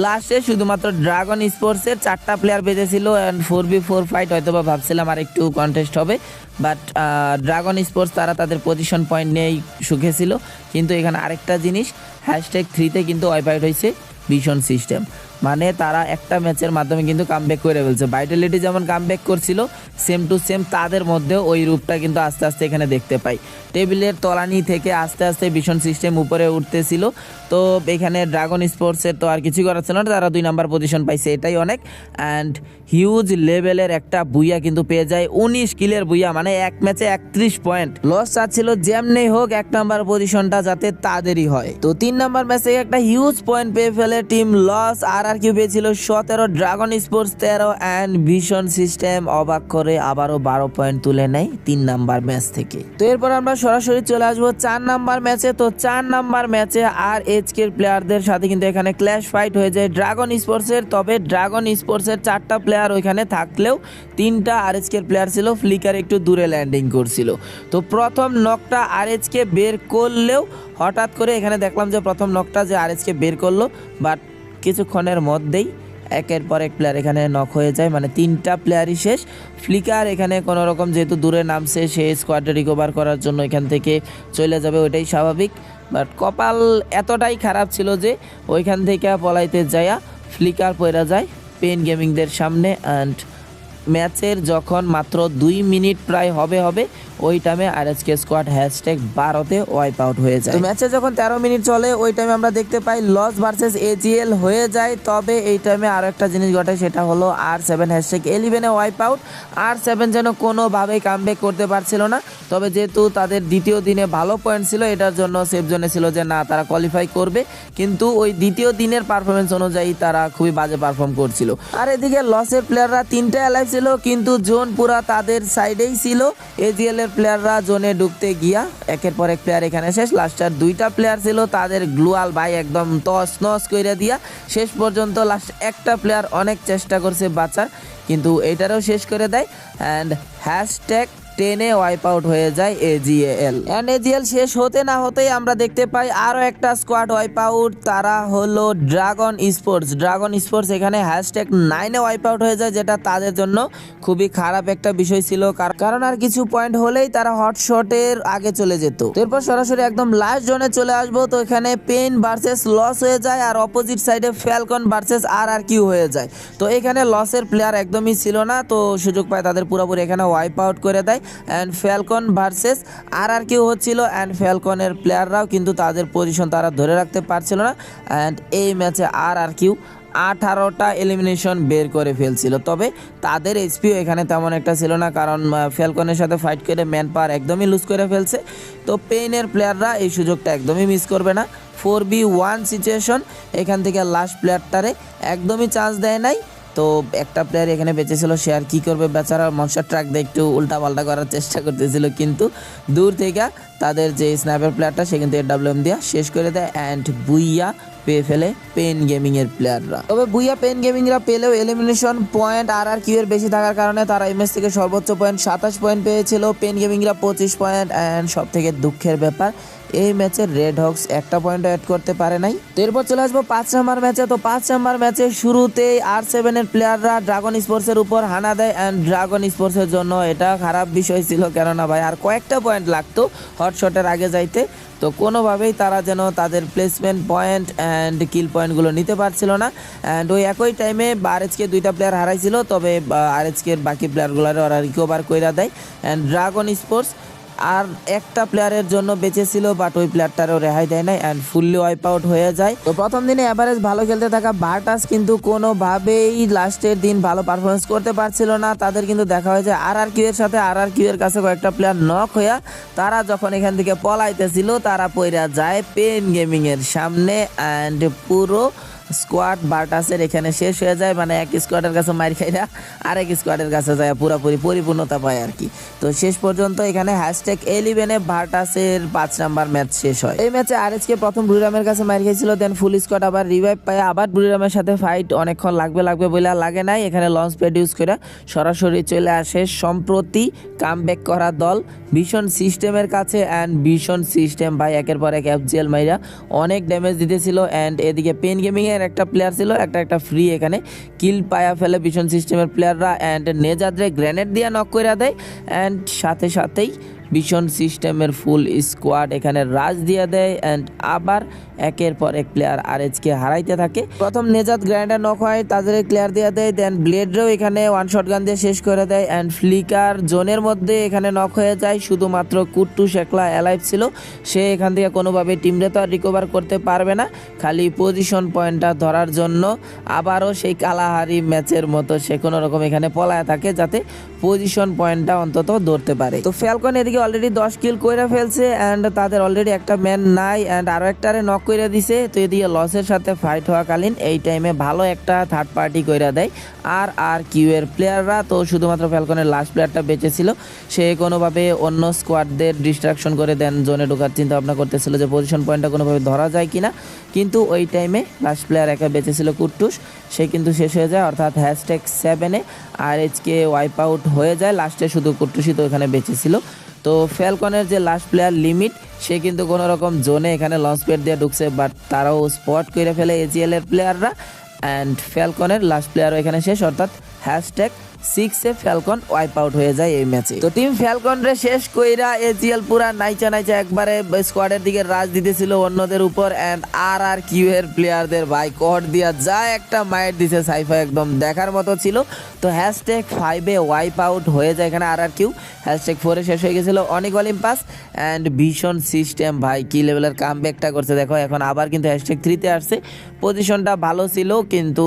লাস্টে শুধুমাত্র ড্রাগন স্পোর্টসের 4টা প্লেয়ার বেঁচেছিল অ্যান্ড 4v4 ফাইট হয়তো বা ভাবছিলাম আর একটু কন্টেস্ট হবে, বাট ড্রাগন স্পোর্টস তারা তাদের পজিশন পয়েন্ট নিয়েই সুখে ছিল। কিন্তু এখানে আরেকটা জিনিস #3-তে কিন্তু ওয়াইপ আউট হয়েছে ভিশন সিস্টেম, মানে তারা একটা ম্যাচের মাধ্যমে কিন্তু কামব্যাক করে ফেলছে। ভাইটালিটি যেমন কামব্যাক করছিল সেম টু সেম তাদের মধ্যেও ওই রূপটা কিন্তু আস্তে আস্তে এখানে দেখতে পাই। টেবিলের তলানি থেকে আস্তে আস্তে ভিশন সিস্টেম উপরে উঠতেছিল। তো এখানে ড্রাগন স্পোর্টসের তো আর কিছু করার ছিল না, তারা 2 নাম্বার পজিশন পাইছে, এটাই অনেক। অ্যান্ড হিউজ লেভেলের একটা বুইয়া কিন্তু পেয়ে যায়, 19 কিলের বুইয়া, মানে এক ম্যাচে 31 পয়েন্ট। লস চাচ্ছিল যেমনি হোক 1 নাম্বার পজিশনটা যাতে তাদেরই হয়। তো 3 নাম্বার ম্যাচে একটা হিউজ পয়েন্ট পেয়ে ফেলে টিম লস। আর কি পেয়েছিল 17, dragon sports 13 and vision system অবাক করে আবারও 12 পয়েন্ট তুলে নেয় 3 নাম্বার ম্যাচ থেকে। তো এরপর আমরা সরাসরি চলে আসবো 4 নাম্বার ম্যাচে। তো 4 নাম্বার ম্যাচে আরএচকের প্লেয়ারদের সাথে কিন্তু এখানে ক্ল্যাশ ফাইট হয়ে যায় ড্রাগন স্পোর্টসের। তবে ড্রাগন স্পোর্টসের 4টা প্লেয়ার ওইখানে থাকলেও 3টা আরএচকের প্লেয়ার ছিল, ফ্লিকার একটু দূরে ল্যান্ডিং করছিল। তো প্রথম নকটা আরএচকে বের করলেও হঠাৎ করে এখানে দেখলাম যে প্রথম নকটা যে আরএচকে বের করলো, বাট কিছুক্ষণের মধ্যেই একের পর এক প্লেয়ার এখানে নক হয়ে যায়, মানে 3টা প্লেয়ারই শেষ। ফ্লিকার এখানে কোনো রকম যেহেতু দূরে নামছে সে স্কোয়াডে রিকভার করার জন্য এখান থেকে চলে যাবে, ওইটাই স্বাভাবিক। বাট কপাল এতটাই খারাপ ছিল যে ওইখান থেকে পলাইতে যায়া ফ্লিকার পড়ে যায় পেন গেমিংদের সামনে। অ্যান্ড ম্যাচের যখন মাত্র 2 মিনিট প্রায় হবে ওই টাইমে আরএচকে স্কোয়াড #12-তে ওয়াইপ আউট হয়ে যায়। তো ম্যাচে যখন 13 মিনিট চলে ওই টাইমে আমরা দেখতে পাই লস ভার্সেস এজিএল হয়ে যায়। তবে এই টাইমে আরও একটা জিনিস ঘটে, সেটা হলো R7 #11-এ ওয়াইপ আউট। R7 যেন কোনোভাবেই কামব্যাক করতে পারছিল না। তবে যেহেতু তাদের দ্বিতীয় দিনে ভালো পয়েন্ট ছিল এটার জন্য সেফ জোনে ছিল যে না তারা কোয়ালিফাই করবে, কিন্তু ওই দ্বিতীয় দিনের পারফরমেন্স অনুযায়ী তারা খুবই বাজে পারফর্ম করছিল। আর এদিকে লসের প্লেয়াররা 3টা অ্যালাইভ ছিল, কিন্তু জোন পুরা তাদের সাইডেই ছিল। এজিএল এর প্লেয়াররা জোনে ঢুকতে গিয়া একের পর এক প্লেয়ার এখানে শেষ। লাস্টার 2টা প্লেয়ার ছিল, তাদের গ্লুয়াল ভাই একদম তস নস করে দিয়া শেষ পর্যন্ত লাস্ট একটা প্লেয়ার অনেক চেষ্টা করছে বাঁচার, কিন্তু এইটারও শেষ করে দেয়। অ্যান্ড #10-এ ওয়াইপ আউট হয়ে যায় এজিএল। অ্যান্ড এজিএল শেষ হতে না হতেই আমরা দেখতে পাই আরও একটা স্কোয়াড ওয়াইপ আউট, তারা হলো ড্রাগন স্পোর্টস। ড্রাগন স্পোর্টস এখানে #9-এ ওয়াইপ আউট হয়ে যায়, যেটা তাদের জন্য খুবই খারাপ একটা বিষয় ছিল, কারণ আর কিছু পয়েন্ট হলেই তারা হটশটের আগে চলে যেত। এরপর সরাসরি একদম লাস্ট জোনে চলে আসবো। তো এখানে পেন ভার্সেস লস হয়ে যায়, আর অপোজিট সাইডে ফ্যালকন ভার্সেস RRQ হয়ে যায়। তো এখানে লসের প্লেয়ার একদমই ছিল না, তো সুযোগ পায় তাদের পুরোপুরি এখানে ওয়াইপ আউট করে দেয়। অ্যান্ড ফ্যালকন ভার্সেস RRQ হচ্ছিল, অ্যান্ড ফ্যালকনের প্লেয়াররাও কিন্তু তাদের পজিশন তারা ধরে রাখতে পারছিল না। অ্যান্ড এই ম্যাচে RRQ 18টা এলিমিনেশন বের করে ফেলছিল। তবে তাদের এইচপিও এখানে তেমন একটা ছিল না, কারণ ফ্যালকনের সাথে ফাইট করে ম্যান পাওয়ার একদমই লুজ করে ফেলছে। তো পেইনের প্লেয়াররা এই সুযোগটা একদমই মিস করবে না। 4v1 সিচুয়েশন, এখান থেকে লাস্ট প্লেয়ারটারে একদমই চান্স দেয় নাই। তো একটা প্লেয়ার এখানে বেঁচেছিল, সে আর কী করবে বেচারা, মনস্টার ট্রাক দিয়ে একটু উল্টাপাল্টা করার চেষ্টা করতেছিল, কিন্তু দূর থেকে তাদের যে স্নাইপার প্লেয়ারটা সে কিন্তু AWM দিয়া শেষ করে দেয়। অ্যান্ড বুইয়া পেয়ে ফেলে পেন গেমিংয়ের প্লেয়াররা। তবে বুইয়া পেন গেমিংরা পেলেও এলিমিনেশন পয়েন্ট RRQ এর বেশি থাকার কারণে তারা এই ম্যাচ থেকে সর্বোচ্চ পয়েন্ট 27 পয়েন্ট পেয়েছিল, পেন গেমিংরা 25 পয়েন্ট। অ্যান্ড সব থেকে দুঃখের ব্যাপার এই ম্যাচে রেড হক্স একটা পয়েন্ট অ্যাড করতে পারে নাই। তো এরপর চলে আসবো 5 নাম্বার ম্যাচে। তো 5 নাম্বার ম্যাচে শুরুতেই R7 এর প্লেয়াররা ড্রাগন স্পোর্টসের উপর হানা দেয়। অ্যান্ড ড্রাগন স্পোর্টসের জন্য এটা খারাপ বিষয় ছিল, কেননা ভাই আর কয়েকটা পয়েন্ট লাগতো হটশটের আগে যাইতে। তো কোনোভাবেই তারা যেন তাদের প্লেসমেন্ট পয়েন্ট অ্যান্ড কিল পয়েন্টগুলো নিতে পারছিল না। অ্যান্ড ওই একই টাইমে আরএচকে 2টা প্লেয়ার হারাইছিল, তবে আরএচকের বাকি প্লেয়ারগুলোর ওরা রিকভার কইরা দেয়। অ্যান্ড ড্রাগন স্পোর্টস আর একটা প্লেয়ারের জন্য বেঁচে ছিল, বাট ওই প্লেয়ারটারও রেহাই দেয় নাই অ্যান্ড ফুললি ওয়াইপ আউট হয়ে যায়। তো প্রথম দিনে এভারেজ ভালো খেলতে থাকা ভার্টাস কিন্তু কোনোভাবেই লাস্টের দিন ভালো পারফরমেন্স করতে পারছিল না। তাদের কিন্তু দেখা হয় যে RRQ এর সাথে RRQ এর কাছে কয়েকটা প্লেয়ার নক হইয়া তারা যখন এখান থেকে পলাইতেছিল তারা পইরা যায় পেন গেমিং এর সামনে অ্যান্ড পুরো স্কোয়াড ভার্টাসের এখানে শেষ হয়ে যায়। মানে এক স্কোয়াডের কাছে মার খাইরা আরেক স্কোয়াডের কাছে যায় পুরোপুরি পরিপূর্ণতা পায় আর কি। তো শেষ পর্যন্ত এখানে #11 ভার্টাসের 5 নাম্বার ম্যাচ শেষ হয়। এই ম্যাচে আরএসকে প্রথম বুড়িরামের কাছে মার খাইছিল, দেন ফুল স্কোয়াড আবার রিভাইভ পায়, আবার বুড়িরামের সাথে ফাইট অনেকক্ষণ লাগবে বলে লাগে নাই। এখানে লঞ্চ প্যাড ইউজ করে সরাসরি চলে আসে সম্প্রতি কামব্যাক করা দল ভীষণ সিস্টেমের কাছে অ্যান্ড ভীষণ সিস্টেম ভাই একের পর এক FGL মাইরা অনেক ড্যামেজ দিতেছিল। অ্যান্ড এদিকে পেন গেমিং এর একটা প্লেয়ার ছিল, একটা ফ্রি এখানে কিল পায়া ফেলে ভীষণ সিস্টেমের প্লেয়াররা অ্যান্ড নেজাদরে গ্রেনেড দিয়ে নক করে দেয় অ্যান্ড সাথেই ভীষণ সিস্টেমের ফুল স্কোয়াড এখানে রাজ দিয়ে দেয় অ্যান্ড আবার একের পর এক প্লেয়ার আরএচকে হারাইতে থাকে। প্রথম নেজাদ গ্র্যান্ডার নক হয়, তাদের ক্লিয়ার দিয়ে দেয়, দেন ব্লেডরেও এখানে ওয়ান শট গান দিয়ে শেষ করে দেয় অ্যান্ড ফ্লিকার জোনের মধ্যে এখানে নক হয়ে যায়। শুধুমাত্র কুট্টুস একলা অ্যালাইভ ছিল, সে এখান থেকে কোনোভাবে টিমরে তো আর রিকভার করতে পারবে না, খালি পজিশন পয়েন্টটা ধরার জন্য আবারও সেই কালাহারি ম্যাচের মতো সে কোনো রকম এখানে পলায় থাকে যাতে পজিশন পয়েন্টটা অন্তত ধরতে পারে। তো ফ্যালকন এদিকে অলরেডি 10 কিল কইরা ফেলছে অ্যান্ড তাদের অলরেডি একটা ম্যান নাই অ্যান্ড আরও একটারে নক কইরা দিছে। তো এদিকে লসের সাথে ফাইট হওয়াকালীন এই টাইমে ভালো একটা থার্ড পার্টি কইরা দেয় RRQ এর প্লেয়াররা। তো শুধুমাত্র ফ্যালকনের লাস্ট প্লেয়ারটা বেঁচে ছিল, সে কোনোভাবে অন্য স্কোয়াডদের ডিস্ট্রাকশন করে দেন জোনে ঢোকার চিন্তা ভাবনা করতেছিল যে পজিশন পয়েন্টটা কোনোভাবে ধরা যায় কিনা, কিন্তু ওই টাইমে লাস্ট প্লেয়ার একা বেঁচে ছিল কুট্টুস, সে কিন্তু শেষ হয়ে যায় অর্থাৎ #7 আরএচকে ওয়াইপ আউট হয়ে যায়। লাস্টে শুধু কুট্টুসই তো এখানে বেঁচে ছিল। তো ফ্যালকনের যে লাস্ট প্লেয়ার লিমিট সে কিন্তু কোনো রকম জোনে এখানে লঞ্চ প্যাড দিয়ে ঢুকছে, বাট তারাও স্পট করে ফেলে AGL এর প্লেয়াররা অ্যান্ড ফ্যালকনের লাস্ট প্লেয়ারও এখানে শেষ অর্থাৎ #6 ফ্যালকন ওয়াইপ আউট হয়ে যায় এই ম্যাচে। তো টিম ফ্যালকন রে শেষ কইরা AGL পুরা নাইচা একবারে স্কোয়াডের দিকে রাজ দিতেছিল অন্যদের উপর অ্যান্ড RRQ এর প্লেয়ারদের ভাই কট দিয়া যায় একটা মাইট দিছে সাইফা, একদম দেখার মতো ছিল। তো #5 ওয়াইপ আউট হয়ে যায় এখানে RRQ, #4 শেষ হয়ে গেছিল অনেক অলিম্পাস অ্যান্ড ভীষণ সিস্টেম ভাই কি লেভেলের কামব্যাকটা করছে দেখো। এখন আবার কিন্তু #3 আসছে, পজিশনটা ভালো ছিল কিন্তু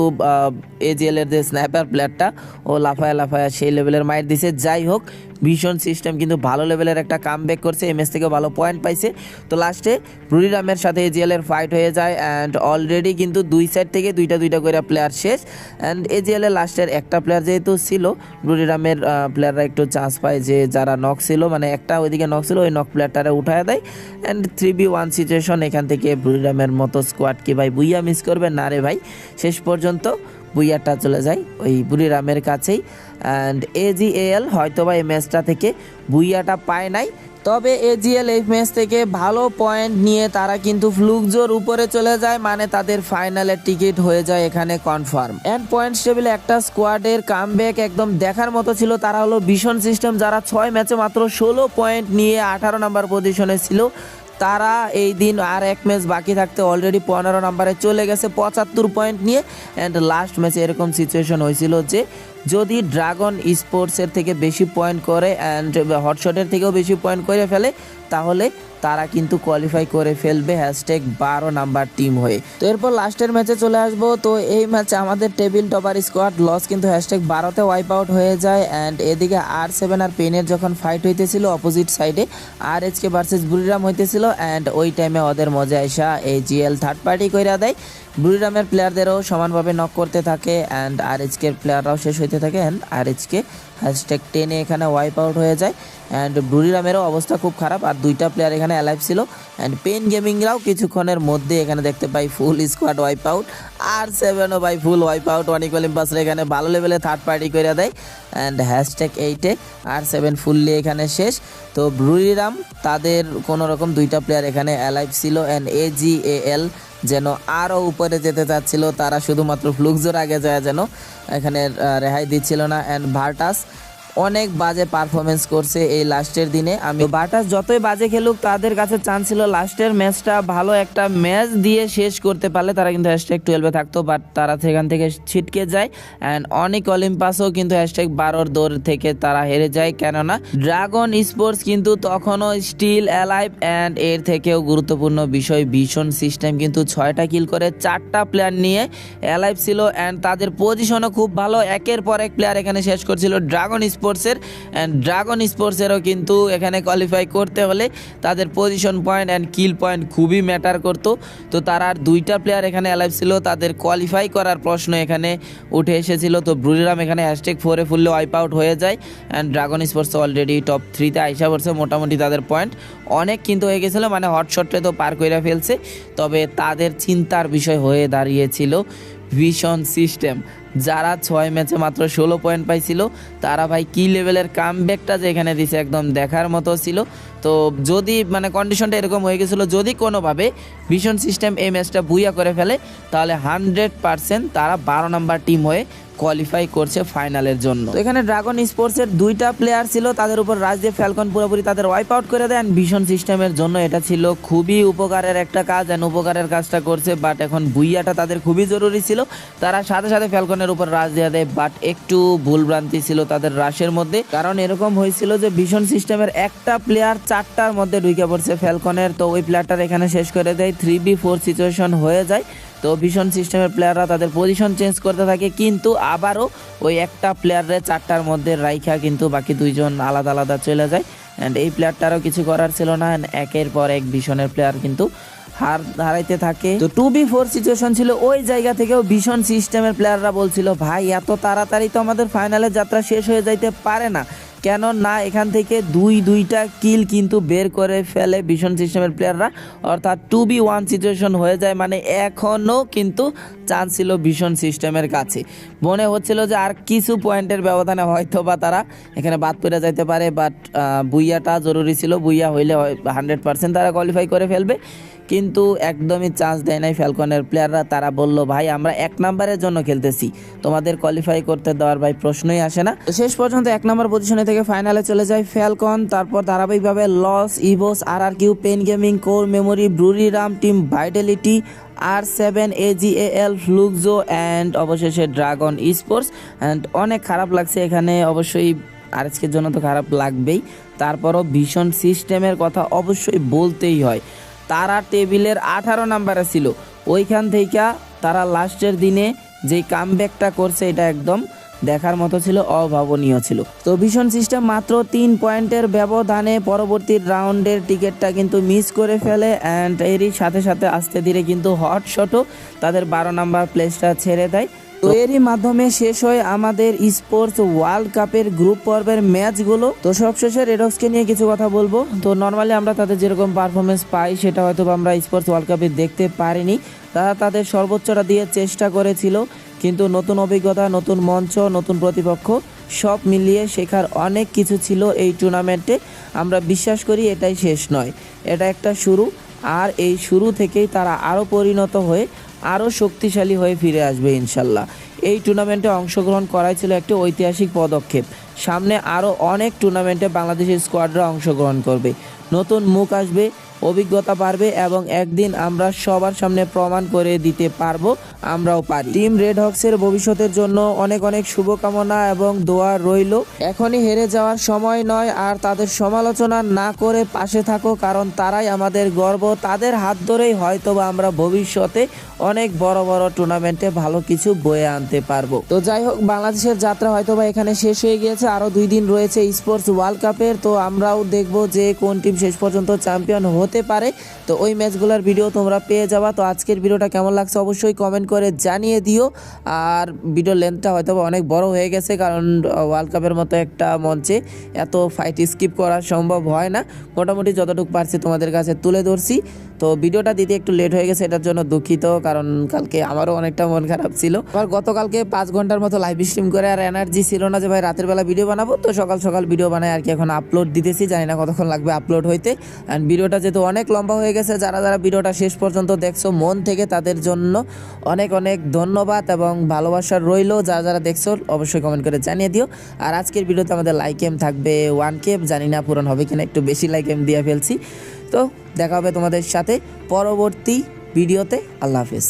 AGL এর যে স্নাইপার প্লেয়ারটা ও লাফায়া সেই লেভেলের মাইট দিছে। যাই হোক ভীষণ সিস্টেম কিন্তু ভালো লেভেলের একটা কামব্যাক করছে, এমএস থেকে ভালো পয়েন্ট পাইছে। তো লাস্টে বুড়িরামের সাথে AGL এর ফাইট হয়ে যায় অ্যান্ড অলরেডি কিন্তু দুই সাইড থেকে দুইটা করে প্লেয়ার শেষ অ্যান্ড AGL এর লাস্টের একটা প্লেয়ার যেহেতু ছিল বুড়িরামের প্লেয়াররা একটু চান্স পায় যে যারা নক ছিল, মানে একটা ওইদিকে নক ছিল ওই নক প্লেয়ারটারে উঠায় দেয় অ্যান্ড 3v1 সিচুয়েশন। এখান থেকে বুড়িরামের মতো স্কোয়াড কি ভাই বুইয়া মিস করবে না রে ভাই, শেষ পর্যন্ত বুইয়াটা চলে যায় ওই বুড়িরামের কাছেই অ্যান্ড AGL হয়তোবা এই ম্যাচটা থেকে বুইয়াটা পায় নাই, তবে AGL এই ম্যাচ থেকে ভালো পয়েন্ট নিয়ে তারা কিন্তু ফ্লুকজোর উপরে চলে যায়, মানে তাদের ফাইনালের টিকিট হয়ে যায় এখানে কনফার্ম। অ্যান্ড পয়েন্টস টেবিলে একটা স্কোয়াডের কামব্যাক একদম দেখার মতো ছিল, তারা হলো ভীষণ সিস্টেম, যারা 6 ম্যাচে মাত্র 16 পয়েন্ট নিয়ে 18 নম্বর পজিশনে ছিল। তারা এই দিন আর এক ম্যাচ বাকি থাকতে অলরেডি 15 নম্বরে চলে গেছে 75 পয়েন্ট নিয়ে অ্যান্ড লাস্ট ম্যাচে এরকম সিচুয়েশন হয়েছিল যে যদি ড্রাগন স্পোর্টসের থেকে বেশি পয়েন্ট করে অ্যান্ড হটশটের থেকেও বেশি পয়েন্ট করে ফেলে তাহলে তারা কিন্তু কোয়ালিফাই করে ফেলবে #12 নাম্বার টিম হয়ে। তো এরপর লাস্টের ম্যাচে চলে আসবো। তো এই ম্যাচে আমাদের টেবিল টপার স্কোয়াড লস কিন্তু #12 ওয়াইপ আউট হয়ে যায় অ্যান্ড এদিকে R7 আর পেনের যখন ফাইট হইতেছিল অপোজিট সাইডে আরএচকে ভার্সেস বুড়িরাম হইতেছিল অ্যান্ড ওই টাইমে ওদের মজা আসা AGL থার্ড পার্টি কইরা দেয়, বুড়িরামের প্লেয়ারদেরও সমানভাবে নক করতে থাকে অ্যান্ড আরএচকে প্লেয়াররাও শেষ হইতে থাকে অ্যান্ড আরএচকে #10 এখানে ওয়াইপ আউট হয়ে যায় অ্যান্ড বুড়িরামেরও অবস্থা খুব খারাপ আর দুইটা প্লেয়ার এখানে অ্যালাইভ ছিল অ্যান্ড পেন গেমিংরাও কিছুক্ষণের মধ্যে এখানে দেখতে পাই ফুল স্কোয়াড ওয়াইপ আউট, R7ও বাই ফুল ওয়াইপ আউট, অনেক অলিম্পাসরা এখানে ভালো লেভেলে থার্ড পার্টি করে দেয় অ্যান্ড #8 R7 ফুললি এখানে শেষ। তো বুড়িরাম তাদের কোনো রকম দুইটা প্লেয়ার এখানে অ্যালাইভ ছিল অ্যান্ড AGL যেন আরও উপরে যেতে চাচ্ছিল, তারা শুধুমাত্র ফ্লুকজোর আগে যায় যেন এখানে রেহাই দিচ্ছিল না অ্যান্ড ভার্টাস অনেক বাজে পারফরমেন্স করছে এই লাস্টের দিনে। আমি বাটাস যতই বাজে খেলুক তাদের কাছে চান্স ছিল লাস্টের ম্যাচটা ভালো একটা ম্যাচ দিয়ে শেষ করতে পারলে তারা কিন্তু #12-এ থাকতো, বাট তারা সেখান থেকে ছিটকে যায়। অ্যান্ড অনেক অলিম্পাসও কিন্তু #12 দৌড় থেকে তারা হেরে যায়, কেননা ড্রাগন স্পোর্টস কিন্তু তখনও স্টিল অ্যালাইভ। অ্যান্ড এর থেকেও গুরুত্বপূর্ণ বিষয় ভিশন সিস্টেম কিন্তু 6টা কিল করে 4টা প্লেয়ার নিয়ে অ্যালাইভ ছিল। অ্যান্ড তাদের পজিশনও খুব ভালো, একের পর এক প্লেয়ার এখানে শেষ করছিল ড্রাগন স্পোর্টসের। অ্যান্ড ড্রাগন স্পোর্টসেরও কিন্তু এখানে কোয়ালিফাই করতে হলে তাদের position point and kill point খুবই ম্যাটার করতো। তো তারা আর 2টা প্লেয়ার এখানে অ্যালাইভ ছিল, তাদের কোয়ালিফাই করার প্রশ্ন এখানে উঠে এসেছিল। তো ব্রুরিরাম এখানে #4-এ ফুললে ওয়াইপ আউট হয়ে যায়। And Dragon Sports already top 3-তে আইসা পড়ছে, মোটামুটি তাদের পয়েন্ট অনেক কিন্তু হয়ে গেছিলো, মানে হটশটে তো পার করে ফেলছে। তবে তাদের চিন্তার বিষয় হয়ে দাঁড়িয়েছিল ভিশন সিস্টেম, যারা 6 ম্যাচে মাত্র 16 পয়েন্ট পাইছিল। তারা ভাই কি লেভেলের কামব্যাকটা যে এখানে দিছে একদম দেখার মতো ছিল। তো যদি মানে কন্ডিশনটা এরকম হয়ে গেছিলো, যদি কোনোভাবে ভিশন সিস্টেম এই ম্যাচটা বুইয়া করে ফেলে তাহলে 100% তারা 12 নাম্বার টিম হয়ে কোয়ালিফাই করছে ফাইনালের জন্য। তো এখানে ড্রাগন স্পোর্টসের 2টা প্লেয়ার ছিল, তাদের উপর রাজদীপ ফ্যালকন পুরোপুরি তাদের ওয়াইপ আউট করে দেন। ভিশন সিস্টেমের জন্য এটা ছিল খুবই উপকারের একটা কাজ, অ্যান্ড উপকারের কাজটা করছে। বাট এখন বুইয়াটা তাদের খুবই জরুরি ছিল, তারা সাথে সাথে ফ্যালকনের উপর রাশ দিয়ে দেয়। বাট একটু ভুলভ্রান্তি ছিল তাদের রাশের মধ্যে, কারণ এরকম হয়েছিল যে ভিশন সিস্টেমের একটা প্লেয়ার 4টার মধ্যে ঢুকে পড়ছে ফ্যালকনের, তো ওই প্লেয়ারটার এখানে শেষ করে দেয়। 3v4 সিচুয়েশন হয়ে যায়। তো ভিশন সিস্টেমের প্লেয়াররা তাদের পজিশন চেঞ্জ করতে থাকে, কিন্তু আবারও ওই একটা প্লেয়ারে 4টার মধ্যে রাইখা কিন্তু বাকি 2জন আলাদা আলাদা চলে যায়। অ্যান্ড এই প্লেয়ারটারও কিছু করার ছিল না। একের পর এক ভিশনের প্লেয়ার কিন্তু হারাইতে থাকে। তো 2v4 সিচুয়েশন ছিল, ওই জায়গা থেকেও ভিশন সিস্টেমের প্লেয়াররা বলছিল ভাই এত তাড়াতাড়ি তো আমাদের ফাইনালের যাত্রা শেষ হয়ে যাইতে পারে না, কেন না এখান থেকে 2টা কিল কিন্তু বের করে ফেলে ভিশন সিস্টেমের প্লেয়াররা, অর্থাৎ 2v1 সিচুয়েশন হয়ে যায়। মানে এখনও কিন্তু চান্স ছিল ভিশন সিস্টেমের কাছে, মনে হচ্ছিল যে আর কিছু পয়েন্টের ব্যবধানে হয়তো বা তারা এখানে বাদ পড়ে যাইতে পারে। বাট বুইয়াটা জরুরি ছিল, বুইয়া হইলে 100% তারা কোয়ালিফাই করে ফেলবে, কিন্তু একদমই চান্স দেয় নাই ফ্যালকনের প্লেয়াররা। তারা বলল ভাই আমরা 1 নাম্বারের জন্য খেলতেছি, তোমাদের কোয়ালিফাই করতে দেওয়ার ভাই প্রশ্নই আসে না। তো শেষ পর্যন্ত 1 নাম্বার পজিশনে থেকে ফাইনালে চলে যায় ফ্যালকন। তারপর ধারাবাহিকভাবে Los, Evos, RRQ, Pain Gaming, Core Memory, Buriram team, Vitality, R7, AGAL, Fluxo and অবশেষে ড্রাগন স্পোর্টস। অ্যান্ড অনেক খারাপ লাগছে এখানে, অবশ্যই আরএসকের জন্য তো খারাপ লাগবেই, তারপরও ভিশন সিস্টেমের কথা অবশ্যই বলতেই হয়। তারা টেবিলের 18 নাম্বারে ছিল, ওইখান থেকে তারা লাস্টের দিনে যেই কামব্যাকটা করছে এটা একদম দেখার মতো ছিল, অভাবনীয় ছিল। তো ভিশন সিস্টেম মাত্র 3 পয়েন্টের ব্যবধানে পরবর্তী রাউন্ডের টিকিটটা কিন্তু মিস করে ফেলে। অ্যান্ড এরই সাথে সাথে আস্তে ধীরে কিন্তু হটশটও তাদের 12 নাম্বার প্লেসটা ছেড়ে দেয়। তো এরই মাধ্যমে শেষ হয় আমাদের স্পোর্টস ওয়ার্ল্ড কাপের গ্রুপ পর্বের ম্যাচগুলো। তো সবশেষে রেডক্সকে নিয়ে কিছু কথা বলবো। তো নর্মালি আমরা তাদের যেরকম পারফরমেন্স পাই সেটা হয়তো আমরা স্পোর্টস ওয়ার্ল্ড কাপে দেখতে পারিনি, তারা তাদের সর্বোচ্চটা দিয়ে চেষ্টা করেছিল, কিন্তু নতুন অভিজ্ঞতা, নতুন মঞ্চ, নতুন প্রতিপক্ষ সব মিলিয়ে শেখার অনেক কিছু ছিল এই টুর্নামেন্টে। আমরা বিশ্বাস করি এটাই শেষ নয়, এটা একটা শুরু, আর এই শুরু থেকেই তারা আরও পরিণত হয়ে আরও শক্তিশালী হয়ে ফিরে আসবে ইনশাল্লাহ। এই টুর্নামেন্টে অংশগ্রহণ করাই ছিল একটি ঐতিহাসিক পদক্ষেপ। সামনে আরও অনেক টুর্নামেন্টে বাংলাদেশের স্কোয়াডরা অংশগ্রহণ করবে, নতুন মুখ আসবে, অভিজ্ঞতা বাড়বে, এবং একদিন আমরা সবার সামনে প্রমাণ করে দিতে পারবো আমরাও পারি। টিম রেড হক্সের ভবিষ্যতের জন্য অনেক অনেক শুভকামনা এবং দোয়া রইল। এখনই হেরে যাওয়ার সময় নয়, আর তাদের সমালোচনা না করে পাশে থাকো, কারণ তারাই আমাদের গর্ব। তাদের হাত ধরেই হয়তোবা আমরা ভবিষ্যতে অনেক বড় বড় টুর্নামেন্টে ভালো কিছু বয়ে আনতে পারবো। তো যাই হোক, বাংলাদেশের যাত্রা হয়তোবা এখানে শেষ হয়ে গিয়েছে, আরও 2 দিন রয়েছে স্পোর্টস ওয়ার্ল্ড কাপের। তো আমরাও দেখবো যে কোন টিম শেষ পর্যন্ত চ্যাম্পিয়ন হতে পারে। তো ওই ম্যাচগুলোর ভিডিও তোমরা পেয়ে যাবা। তো আজকের ভিডিওটা কেমন লাগছে অবশ্যই কমেন্ট করে জানিয়ে দিও। আর ভিডিও লেন্থটা হয়তো অনেক বড় হয়ে গেছে, কারণ ওয়ার্ল্ড কাপের মতো একটা মঞ্চে এত ফাইট স্কিপ করা সম্ভব হয় না। মোটামুটি যতটুকু পারছি তোমাদের কাছে তুলে ধরছি। তো ভিডিওটা দিতে একটু লেট হয়ে গেছে, এটার জন্য দুঃখিত, কারণ কালকে আমারও অনেকটা মন খারাপ ছিল। আবার গতকালকে 5 ঘন্টার মতো লাইভ স্ট্রিম করে আর এনার্জি ছিল না যে ভাই রাতের বেলা ভিডিও বানাবো। তো সকাল সকাল ভিডিও বানাই আর কি, এখন আপলোড দিতেছি, জানি না কতক্ষণ লাগবে আপলোড হইতে। অ্যান্ড ভিডিওটা যেহেতু অনেক লম্বা হয়ে গেছে গেছে যারা যারা ভিডিওটা শেষ পর্যন্ত দেখছো মন থেকে তাদের জন্য অনেক অনেক ধন্যবাদ এবং ভালোবাসা রইলো। যারা যারা দেখছো অবশ্যই কমেন্ট করে জানিয়ে দিও। আর আজকের ভিডিওতে আমাদের লাইক এম থাকবে 1K, জানি না পূরণ হবে কিনা, একটু বেশি লাইক এম দিয়ে ফেলছি। তো দেখা হবে তোমাদের সাথে পরবর্তী ভিডিওতে। আল্লাহ হাফেজ।